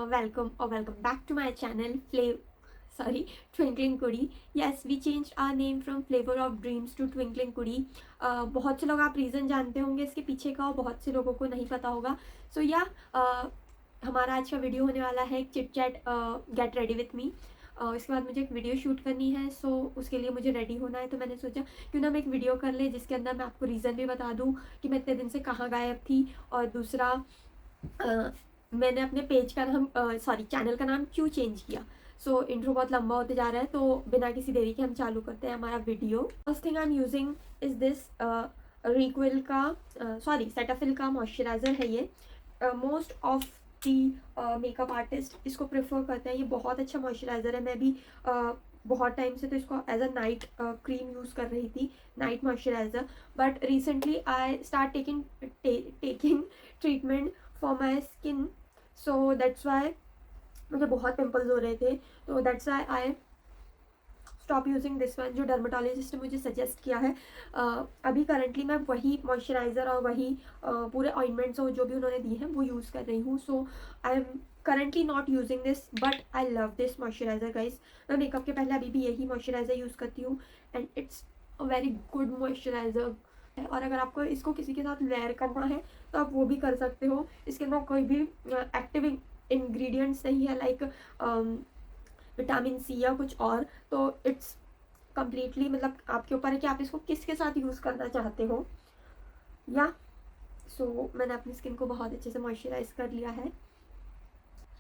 welcome back to my channel Twinkling Kudi. Yes, we changed our name from Flavor of Dreams to Twinkling Kudi. बहुत से लोग आप reason जानते होंगे इसके पीछे का और बहुत से लोगों को नहीं पता होगा. सो हमारा आज का वीडियो होने वाला है chit chat get ready with me. इसके बाद मुझे एक वीडियो शूट करनी है. सो उसके लिए मुझे रेडी होना है, तो मैंने सोचा क्यों ना मैं एक वीडियो कर ले जिसके अंदर मैं आपको रीज़न भी बता दूँ कि मैं इतने दिन से कहाँ गायब थी, और दूसरा मैंने अपने पेज का नाम चैनल का नाम क्यों चेंज किया. सो इंट्रो बहुत लंबा होते जा रहा है, तो बिना किसी देरी के हम चालू करते हैं हमारा video. First thing I am using is this रिक्विल का सेटाफिल का मॉइस्चराइज़र है ये. Most of the makeup artist इसको प्रेफर करते हैं. ये बहुत अच्छा मॉइस्चराइज़र है. मैं भी बहुत टाइम से तो इसको as a night cream use कर रही थी, night moisturiser. But recently I start taking treatment for my skin. So that's why मुझे बहुत पिंपल्स हो रहे थे, तो that's why I stop using this one जो डर्माटोलॉजिस्ट ने मुझे सजेस्ट किया है. अभी करंटली मैं वही मॉइस्चराइज़र और वही पूरे ऑइंटमेंट्स और जो भी उन्होंने दिए हैं वो यूज़ कर रही हूँ. So I am currently not using this, but I love this moisturiser guys. मैं मेकअप के पहले अभी भी यही मॉइस्चराइज़र यूज़ करती हूँ and it's a very good moisturiser. और अगर आपको इसको किसी के साथ लेयर करना है तो आप वो भी कर सकते हो. इसके अंदर कोई भी एक्टिव इंग्रेडिएंट्स नहीं है लाइक विटामिन सी या कुछ और. तो इट्स कम्प्लीटली मतलब आपके ऊपर है कि आप इसको किसके साथ यूज़ करना चाहते हो. सो मैंने अपनी स्किन को बहुत अच्छे से मॉइस्चराइज कर लिया है.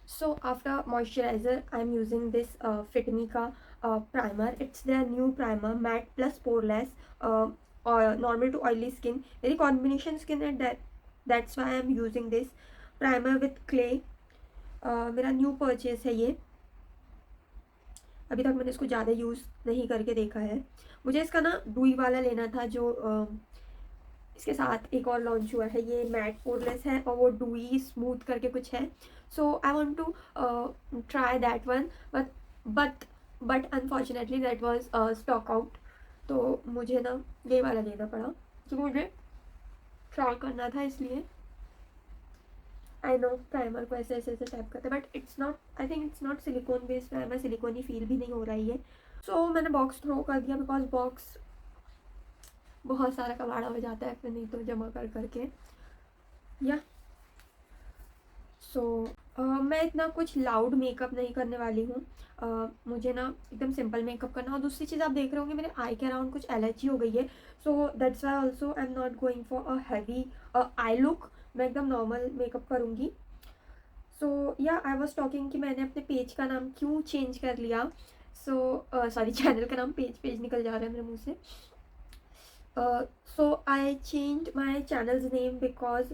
So after moisturiser I am using this Fit Me का primer. It's their new primer matte plus poreless और नॉर्मल टू ऑयली स्किन. मेरी कॉम्बिनेशन स्किन है, that's why I am using this primer with clay. मेरा new purchase है ये. अभी तक मैंने इसको ज़्यादा यूज़ नहीं करके देखा है. मुझे इसका ना डुई वाला लेना था जो इसके साथ एक और लॉन्च हुआ है. ये मैट पोरलेस है और वो डुई स्मूथ करके कुछ है. So I want to try that one, but unfortunately that was stock out. तो मुझे ना ये वाला लेना पड़ा क्योंकि मुझे ट्राई करना था. इसलिए आई नो प्राइमर को ऐसे ऐसे टाइप करते हैं, but it's not, I think it's not silicon based primer. Silicon feel भी नहीं हो रही है. सो मैंने बॉक्स थ्रो कर दिया बिकॉज बॉक्स बहुत सारा कबाड़ा हो जाता है फिर नहीं तो जमा कर करके. मैं इतना कुछ लाउड मेकअप नहीं करने वाली हूँ. मुझे ना एकदम सिंपल मेकअप करना. और दूसरी चीज़ आप देख रहे होंगे मेरे आई के अराउंड कुछ एलर्जी हो गई है. सो that's Y also I am not going for a heavy I look. मैं एकदम नॉर्मल मेकअप करूँगी. सो आई वॉज टॉकिंग कि मैंने अपने पेज का नाम क्यों चेंज कर लिया. चैनल का नाम पेज निकल जा रहा है मेरे मुँह से. So I change my channels name because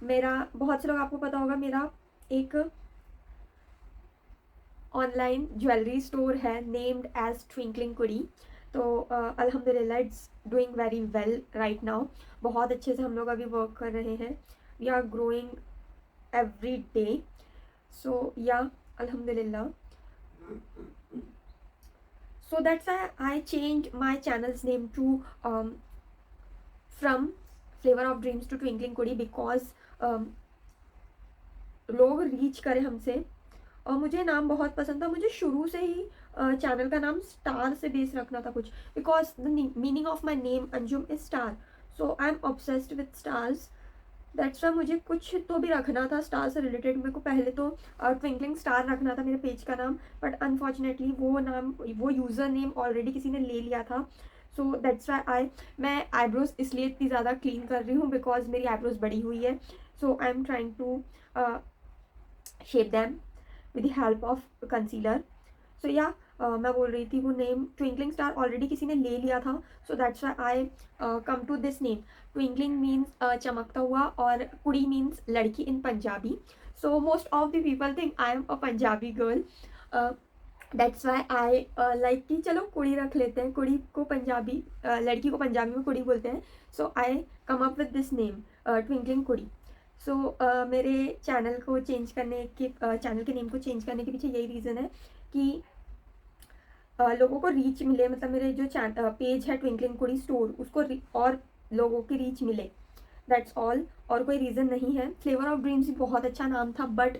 मेरा, बहुत से लोग आपको पता होगा, मेरा एक ऑनलाइन ज्वेलरी स्टोर है नेम्ड एज ट्विंकलिंग कुड़ी. तो अल्हम्दुलिल्लाह it's doing very well right now. बहुत अच्छे से हम लोग अभी वर्क कर रहे हैं. We are growing every day. So अल्हम्दुलिल्लाह. So that's why I changed my channel's name to from Flavor of Dreams to Twinkling Kudi because लोग रीच करें हमसे. और मुझे नाम बहुत पसंद था. मुझे शुरू से ही चैनल का नाम स्टार से बेस रखना था कुछ, because the meaning of my name Anjum is star. So I am obsessed with stars. That's why मुझे कुछ तो भी रखना था स्टार से रिलेटेड. मेरे को पहले तो ट्विंकलिंग स्टार रखना था मेरे पेज का नाम, बट अनफॉर्चुनेटली वो यूज़र नेम ऑलरेडी किसी ने ले लिया था. सो दैट्स वाई मैं आईब्रोज इसलिए इतनी ज़्यादा क्लीन कर रही हूँ बिकॉज मेरी आईब्रोज बड़ी हुई है. So I am trying to shape them with the help of concealer. मैं बोल रही थी वो नेम ट्विंकलिंग स्टार ऑलरेडी किसी ने ले लिया था. So that's why I come to this name. Twinkling means चमकता हुआ और कुड़ी मीन्स लड़की in Punjabi. So most of the people think I am a Punjabi girl. That's why I like कि चलो कुड़ी रख लेते हैं. कुड़ी को पंजाबी, लड़की को पंजाबी में कुड़ी बोलते हैं. So I come up with this name twinkling Kudi. मेरे चैनल को चेंज करने के चैनल के नेम को चेंज करने के पीछे यही रीज़न है कि लोगों को रीच मिले. मतलब मेरे जो पेज है ट्विंकलिंग कुड़ी स्टोर, उसको और लोगों की रीच मिले. That's all. और कोई रीज़न नहीं है. फ्लेवर ऑफ ड्रीम्स भी बहुत अच्छा नाम था, बट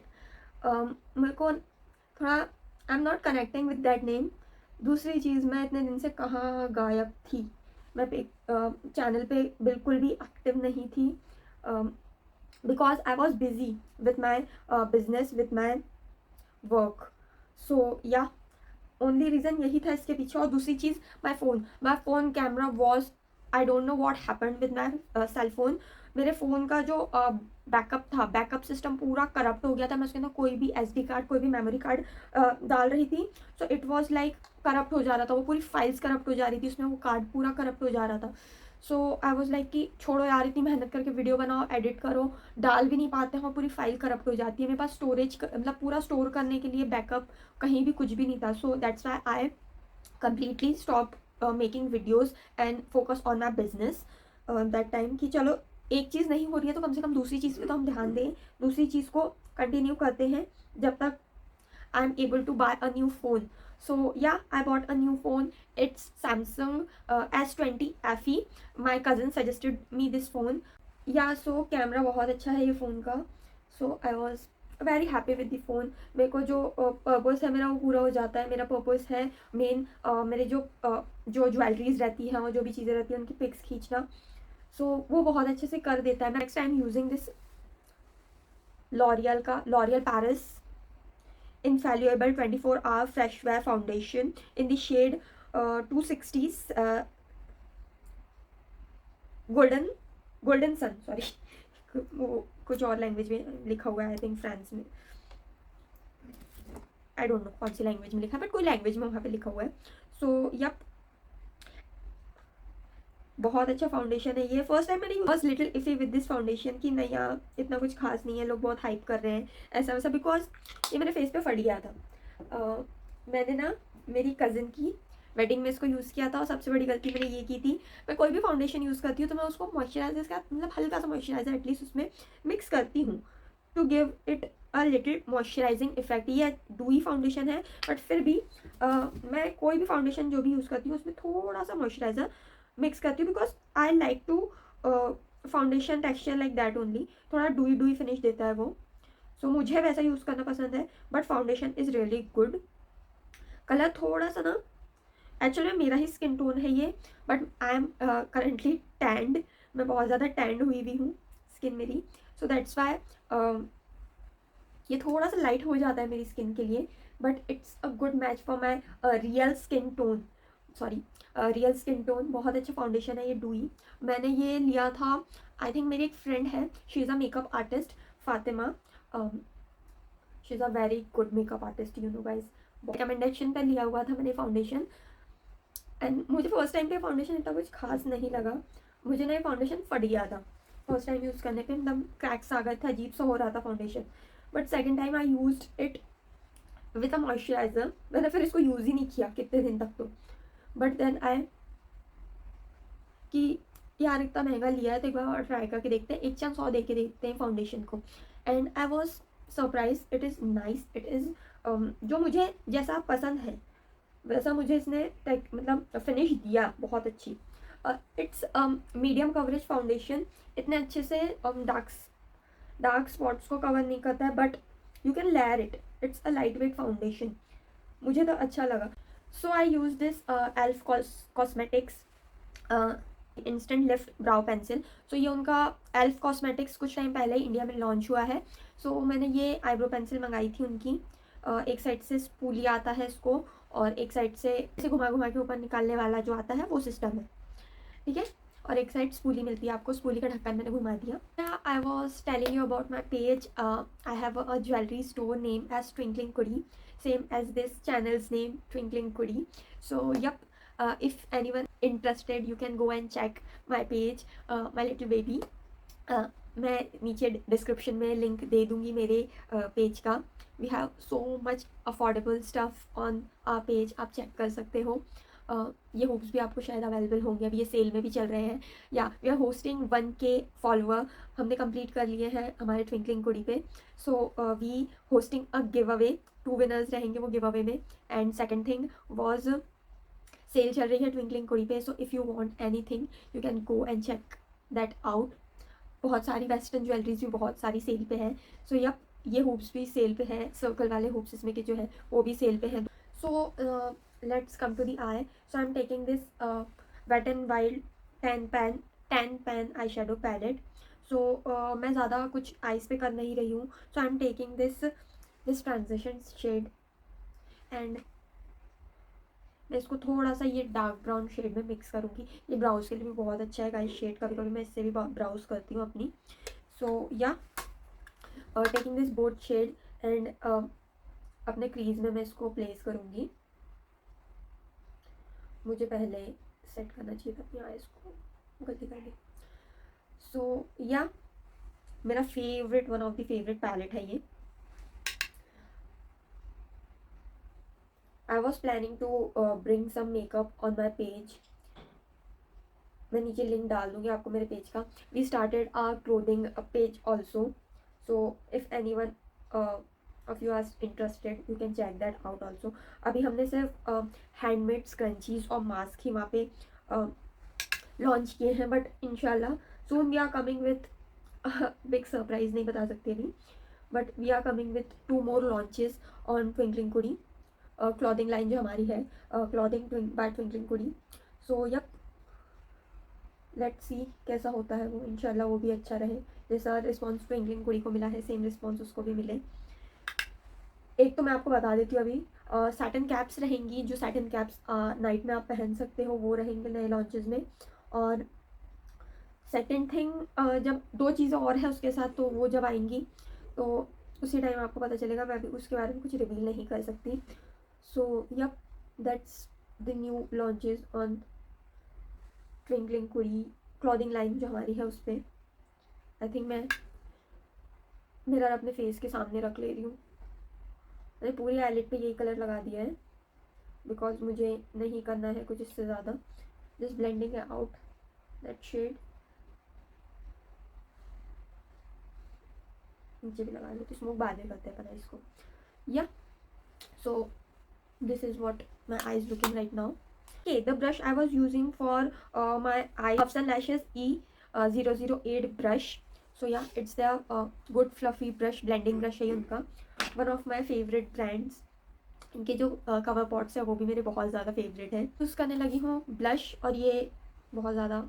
मेरे को थोड़ा आई am not connecting with that name. दूसरी चीज़, मैं इतने दिन से कहाँ गायब थी, मैं चैनल पे बिल्कुल भी एक्टिव नहीं थी, because I was busy with my business, with my work. So yeah only reason यही था इसके पीछे। और दूसरी चीज़, my phone camera was, I don't know what happened with my cell phone. मेरे फ़ोन का जो बैकअप था, बैकअप सिस्टम पूरा करप्ट हो गया था। मैं उसके अंदर कोई भी SD कार्ड, कोई भी मेमोरी कार्ड डाल रही थी, so it was like corrupt हो जा रहा था, वो पूरी फाइल्स करप्ट हो जा रही थी, उसमें वो कार्ड पूरा करप्ट हो जा रहा था। सो आई वॉज लाइक कि छोड़ो यार, इतनी मेहनत करके वीडियो बनाओ, एडिट करो, डाल भी नहीं पाते हैं, पूरी फाइल करप्ट हो जाती है। मेरे पास स्टोरेज मतलब पूरा स्टोर करने के लिए बैकअप कहीं भी कुछ भी नहीं था। So that's why I completely stop making videos and focus on my business that time, कि चलो एक चीज़ नहीं हो रही है तो कम से कम दूसरी चीज़ पे तो हम ध्यान दें, दूसरी चीज़ को कंटिन्यू करते हैं जब तक I am able to buy a new phone. So yeah I bought a new phone, it's Samsung S20 FE। My cousin suggested me this phone. Yeah so camera बहुत अच्छा है ये फ़ोन का। So I was very happy with the phone. मेरे को जो purpose है मेरा वो पूरा हो जाता है। मेरा पर्पस है मेन मेरे जो ज्वेलरीज रहती हैं और जो भी चीज़ें रहती हैं उनकी पिक्स खींचना। सो वो बहुत अच्छे से कर देता है। मैं next time using this L'Oréal Paris Infallible 24-hour fresh wear foundation in the shade 260 golden sun, sorry वो कुछ और लैंग्वेज में लिखा हुआ है, आई थिंक फ्रांस में, आई डोंट नो कौन सी लैंग्वेज में लिखा है, बट कोई लैंग्वेज में वहाँ पे लिखा हुआ है। सो यप, बहुत अच्छा फाउंडेशन है ये। फर्स्ट टाइम मैंने was little iffy with this foundation कि नहीं यार इतना कुछ खास नहीं है, लोग बहुत हाइप कर रहे हैं ऐसा वैसा, बिकॉज ये मेरे फेस पे फट गया था। मैंने ना मेरी कज़न की वेडिंग में इसको यूज़ किया था, और सबसे बड़ी गलती मैंने ये की थी, मैं कोई भी फाउंडेशन यूज़ करती हूँ तो मैं उसको मॉइस्चराइजर का मतलब हल्का सा मॉइस्चराइजर एटलीस्ट उसमें मिक्स करती हूँ to give it a little moisturising effect. ये डूई फाउंडेशन है, बट फिर भी मैं कोई भी फाउंडेशन जो भी यूज़ करती हूँ उसमें थोड़ा सा मॉइस्चराइजर मिक्स करती हूँ, because I like to foundation texture like that only. थोड़ा डूई फिनिश देता है वो। सो मुझे वैसा यूज़ करना पसंद है, but foundation is really good. Colour थोड़ा सा ना, एक्चुअली मेरा ही स्किन टोन है ये, but I am currently stand, मैं बहुत ज़्यादा टैंड हुई भी हूँ स्किन मेरी। सो दैट्स वाई ये थोड़ा सा लाइट हो जाता है मेरी स्किन के लिए, but it's a good match for my real skin tone, sorry real skin tone. बहुत अच्छा फाउंडेशन है ये डूई। मैंने ये लिया था, आई थिंक मेरी एक फ्रेंड है, she is a makeup artist, Fatima, she is a very good makeup artist, you know guys. Recommendation पर लिया हुआ था मैंने फाउंडेशन, एंड मुझे फर्स्ट टाइम पे फाउंडेशन इतना कुछ खास नहीं लगा। मुझे ना ये फाउंडेशन फट गया था फर्स्ट टाइम यूज़ करने पे, एकदम क्रैक्स आ गए थे, अजीब सा हो रहा था foundation. But second time I use it with a moisturiser, मैंने फिर इसको यूज़ ही नहीं किया कितने दिन तक तो। बट देन आई कि यार इतना महंगा लिया है तो एक बार और ट्राई करके देखते हैं, 1 चांस और दे के देखते हैं फाउंडेशन को। And I was surprise, it is nice, it is जो मुझे जैसा पसंद है वैसा मुझे इसने मतलब फिनिश दिया, बहुत अच्छी। इट्स मीडियम कवरेज फाउंडेशन, इतने अच्छे से डार्क स्पॉट्स को कवर नहीं करता है, but you can layer it, it's a lightweight foundation, मुझे तो अच्छा लगा। So I use this elf cosmetics instant lift brow pencil. सो ये उनका एल्फ कॉस्मेटिक्स कुछ टाइम पहले ही इंडिया में लॉन्च हुआ है। सो मैंने ये आईब्रो पेंसिल मंगाई थी उनकी। एक साइड से स्पूली आता है इसको, और एक साइड से इसे घुमा घुमा के ऊपर निकालने वाला जो आता है वो सिस्टम है, ठीक है। और एक साइड स्पूली मिलती है आपको, स्पूली का ढक्कन मैंने घुमा दिया। I was telling you about my page. I have a jewellery store name as twinkling Kudi, same as this channels name twinkling Kudi. So yup, if anyone interested you can go and check my page, my little baby. मैं नीचे description में link दे दूँगी मेरे page का। We have so much affordable stuff on our page, आप check कर सकते हो। ये हुक्स भी आपको शायद अवेलेबल होंगे, अभी ये सेल में भी चल रहे हैं। या we are hosting 1K follower, हमने कंप्लीट कर लिए हैं हमारे ट्विंकलिंग कुड़ी पे। So we hosting a giveaway, 2 winners रहेंगे वो गिव अवे में। And second thing was sale चल रही है ट्विंकलिंग कुड़ी पे। So if you want anything you can go and check that out. बहुत सारी वेस्टर्न ज्वेलरीज भी बहुत सारी सेल पे है। सो यप, ये हुप्स भी सेल पे हैं, सर्कल वाले हुप्स इसमें के जो है वो भी सेल पे हैं. So let's come to the eye. So I am taking this wet and wild ten pan eyeshadow palette. So मैं ज़्यादा कुछ आइज पे कर नहीं रही हूँ. So I am taking this transition shade and मैं इसको थोड़ा सा ये डार्क ब्राउन शेड में मिक्स करूँगी. ये ब्राउज के लिए भी बहुत अच्छा है गाइस शेड. कभी कभी मैं इससे भी ब्राउज करती हूँ अपनी. So yeah taking this both shade and अपने क्रीज में मैं इसको प्लेस करूँगी. मुझे पहले सेट करना चाहिए था अपनी आइज को, गलती कर ली. सो या मेरा favourite, one of the favourite palette है ये. I was planning to bring some makeup on my page. मैं नीचे लिंक डाल दूँगी आपको मेरे पेज का. We started our clothing page also. So if anyone of you are interested, you can check that out also. अभी हमने सिर्फ हैंडमेड स्क्रंचीज और मास्क ही वहाँ पे लॉन्च किए हैं. बट इंशाल्लाह soon we are coming with big surprise, नहीं बता सकते अभी. But we are coming with 2 more launches on Twinkling Kudi. Clothing line जो हमारी है, clothing bye twinkling Kudi. So yup, let's see कैसा होता है वो. इंशाल्लाह वो भी अच्छा रहे. जैसा रिस्पॉन्स ट्विंकलिंग कुड़ी को मिला है सेम रिस्पॉन्स उसको भी मिले. एक तो मैं आपको बता देती हूँ अभी, सैटिन कैप्स रहेंगी. जो सैटिन कैप्स नाइट में आप पहन सकते हो वो रहेंगे नए लॉन्चेस में. और सेकेंड थिंग, जब 2 चीज़ें और है उसके साथ, तो वो जब आएंगी तो उसी टाइम आपको पता चलेगा. मैं अभी उसके बारे में कुछ रिवील नहीं कर सकती. So yup, that's the new launches on Twinkling Kudi clothing line जो हमारी है उस पर. आई थिंक मैं मिरर अपने फेस के सामने रख ले रही हूँ. मैंने पूरी आईलिड पे यही कलर लगा दिया है बिकॉज मुझे नहीं करना है कुछ इससे ज़्यादा. Just blending out that shade. नीचे भी लगा लेते, स्मोक बाद में करते हैं पता इसको. या सो this is what my eyes looking right now. Okay, the brush I was using for my eye Puffs and Lashes E008 brush. So yeah, it's their good fluffy brush, blending brush है उनका. One of my favorite brands. इनके जो cover pots है वो भी मेरे बहुत ज़्यादा फेवरेट है. यूज़ करने लगी हूँ ब्लश, और ये बहुत ज़्यादा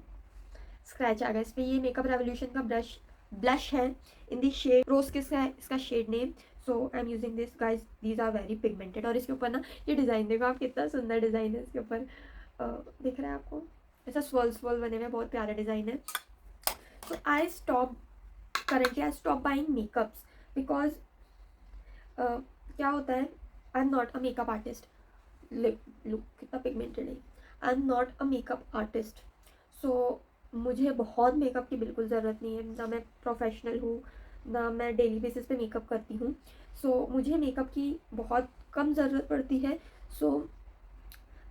स्क्रैच आ गया इस पर. ये मेकअप रेवोल्यूशन का ब्लश है इन दी शेड रोज किस है इसका shade name. So I am using this guys. These are very pigmented. और इसके ऊपर ना ये डिज़ाइन देखो आप, कितना सुंदर डिज़ाइन है इसके ऊपर. दिख रहा है आपको, ऐसा स्वर्ल बने हुए, बहुत प्यारा डिज़ाइन है. So I stop buying makeups because क्या होता है, I am not a makeup artist. Look कितना पिगमेंटेड है. I am not a makeup artist. So मुझे बहुत मेकअप की बिल्कुल ज़रूरत नहीं है. ना मैं प्रोफेशनल हूँ, ना मैं डेली बेसिस पे मेकअप करती हूँ. सो मुझे मेकअप की बहुत कम ज़रूरत पड़ती है. So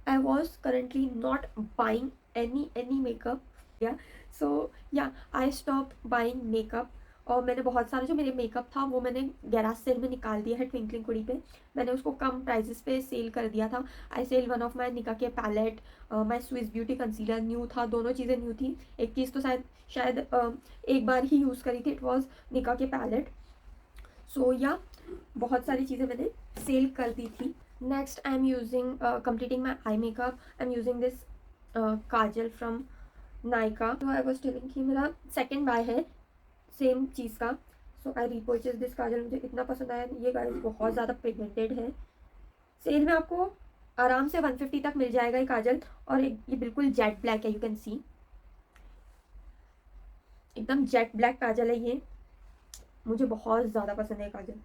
I was currently not buying any makeup. Yeah so yeah I stop buying makeup. और मैंने बहुत सारे जो मेरे मेकअप था वो मैंने गैराज सेल में निकाल दिया है ट्विंकलिंग कुड़ी पे. मैंने उसको कम प्राइजेस पे सेल कर दिया था. आई सेल वन ऑफ माई निका के पैलेट, माई स्विस ब्यूटी कंसीलर न्यू था. दोनों चीज़ें न्यू थी. एक चीज़ तो शायद एक बार ही यूज़ करी थी. इट वॉज निका के पैलेट. सो या बहुत सारी चीज़ें मैंने सेल कर दी थी. Next I am using completing my eye makeup. I am using this Kajal from Nykaa. तो आई वॉज टेलिंग कि मेरा सेकेंड बाय है सेम चीज़ का. सो आई रीपर्चेज दिस काजल. मुझे इतना पसंद आया. ये गाइस बहुत ज़्यादा पिगमेंटेड है. सेल में आपको आराम से 150 तक मिल जाएगा ये काजल. और ये बिल्कुल जेट ब्लैक है. यू कैन सी एकदम जेट ब्लैक काजल है ये. मुझे बहुत ज़्यादा पसंद है काजल.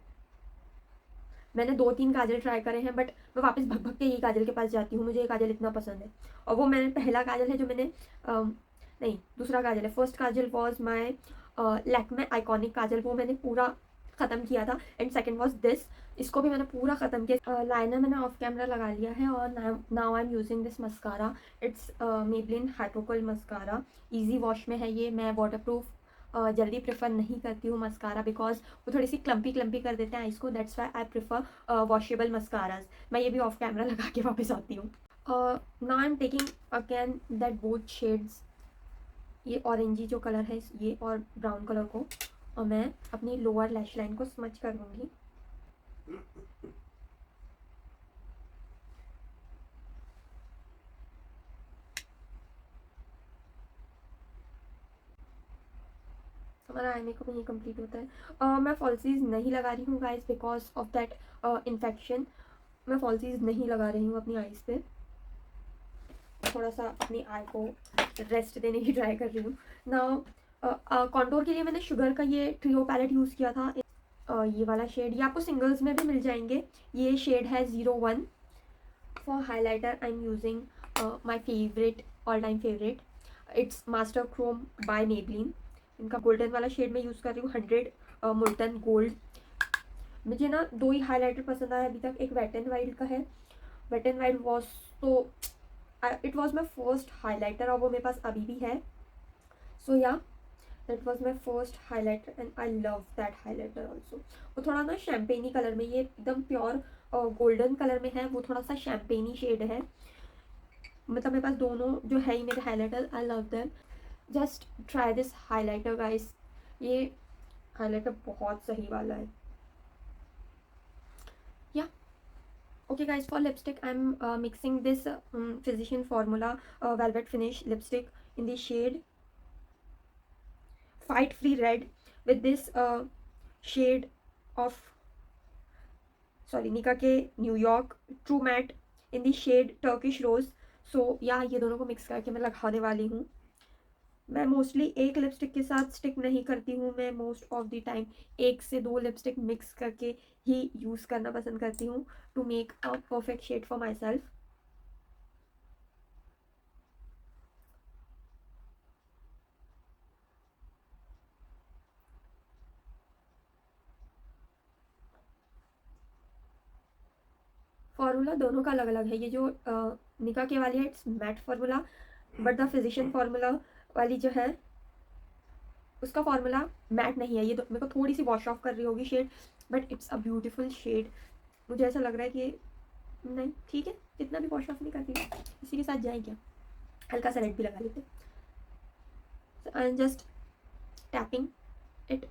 मैंने 2-3 काजल ट्राई करे हैं बट मैं वापस भग के ये काजल के पास जाती हूँ. मुझे ये काजल इतना पसंद है. और वो मैंने पहला काजल है जो मैंने नहीं, दूसरा काजल है. First kajal was my Lakme iconic kajal. वो मैंने पूरा ख़त्म किया था. And second was this. इसको भी मैंने पूरा ख़त्म किया. लाइनर मैंने ऑफ कैमरा लगा लिया है. और now I am using this mascara. It's Maybelline hypercurl mascara. Easy wash में है ये. मैं वाटर प्रूफ जल्दी प्रेफर नहीं करती हूँ मस्कारा बिकॉज वो थोड़ी सी क्लम्पी कर देते हैं आइस को. That's why I prefer washable mascaras. मैं ये भी ऑफ कैमरा लगा के वापस आती हूँ. Now I am taking again that both shades. ये ऑरेंजी जो कलर है ये और ब्राउन कलर को और मैं अपनी लोअर लैश लाइन को स्मच कर लूँगी। हमारा आई मेकअप यहीं कंप्लीट होता है। मैं फॉल्सीज नहीं लगा रही हूँ guys because of that infection. मैं फॉल्सीज नहीं लगा रही हूँ अपनी आईज़ पे, थोड़ा सा अपनी आई को रेस्ट देने की ट्राई कर रही हूँ ना। कॉन्टोर के लिए मैंने शुगर का ये ट्रियो पैलेट यूज़ किया था। ये वाला शेड, ये आपको सिंगल्स में भी मिल जाएंगे। ये शेड है 01। For highlighter I am using my favourite, all time favourite, it's Master Chrome by Maybelline. इनका गोल्डन वाला शेड मैं यूज़ कर रही हूँ, 100 मुल्टन गोल्ड। मुझे ना 2 ही हाईलाइटर पसंद आया अभी तक। एक वेट एंड वाइल्ड का है, वेट एंड वाइल्ड वॉज तो it was my first highlighter और वो मेरे पास अभी भी है। सो या that was my first highlighter and I love that highlighter also. वो थोड़ा ना शैम्पेनी कलर में, ये एकदम प्योर गोल्डन कलर में है, वो थोड़ा सा शैम्पेनी शेड है। मतलब मेरे पास दोनों जो है ही मेरे highlighter, I love them. Just try this highlighter guys, ये हाईलाइटर बहुत सही वाला है। या okay guys, for lipstick I'm mixing this physician formula velvet finish lipstick in the shade fight free red with this shade of Nika के New York true matte in the shade Turkish rose। so या ये दोनों को mix करके मैं लगाने वाली हूँ। मैं मोस्टली एक लिपस्टिक के साथ स्टिक नहीं करती हूँ, मैं मोस्ट ऑफ द टाइम 1 से 2 लिपस्टिक मिक्स करके ही यूज़ करना पसंद करती हूँ to make a perfect shade for myself. Formula दोनों का अलग अलग है। ये जो निका के वाली है it's matte formula, but the physician formula वाली जो है उसका फार्मूला मैट नहीं है। ये मेरे को थोड़ी सी वॉश ऑफ कर रही होगी shade, but it's a beautiful shade. मुझे ऐसा लग रहा है कि नहीं ठीक है, जितना भी वॉश ऑफ नहीं करती इसी के साथ जाए क्या, हल्का सा रेड भी लगा लेते। I am just tapping it.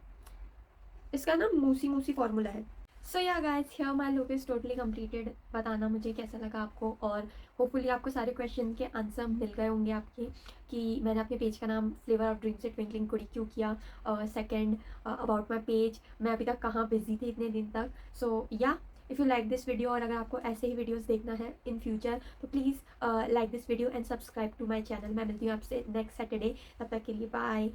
इसका ना मूसी मूसी फार्मूला है। सो या guys, here my look is totally completed. बताना मुझे कैसा लगा आपको, और होपफुली आपको सारे क्वेश्चन के आंसर मिल गए होंगे आपके, कि मैंने अपने पेज का नाम फ्लेवर ऑफ ड्रीम्स से ट्विंकलिंग कुड़ी क्यों किया। सेकंड, अबाउट माय पेज, मैं अभी तक कहाँ बिजी थी इतने दिन तक। So yeah if you like this video, और अगर आपको ऐसे ही वीडियोस देखना है इन फ्यूचर तो please like this video and subscribe to my channel. मैं मिलती हूँ आपसे नेक्स्ट सैटरडे, तब तक के लिए बाय।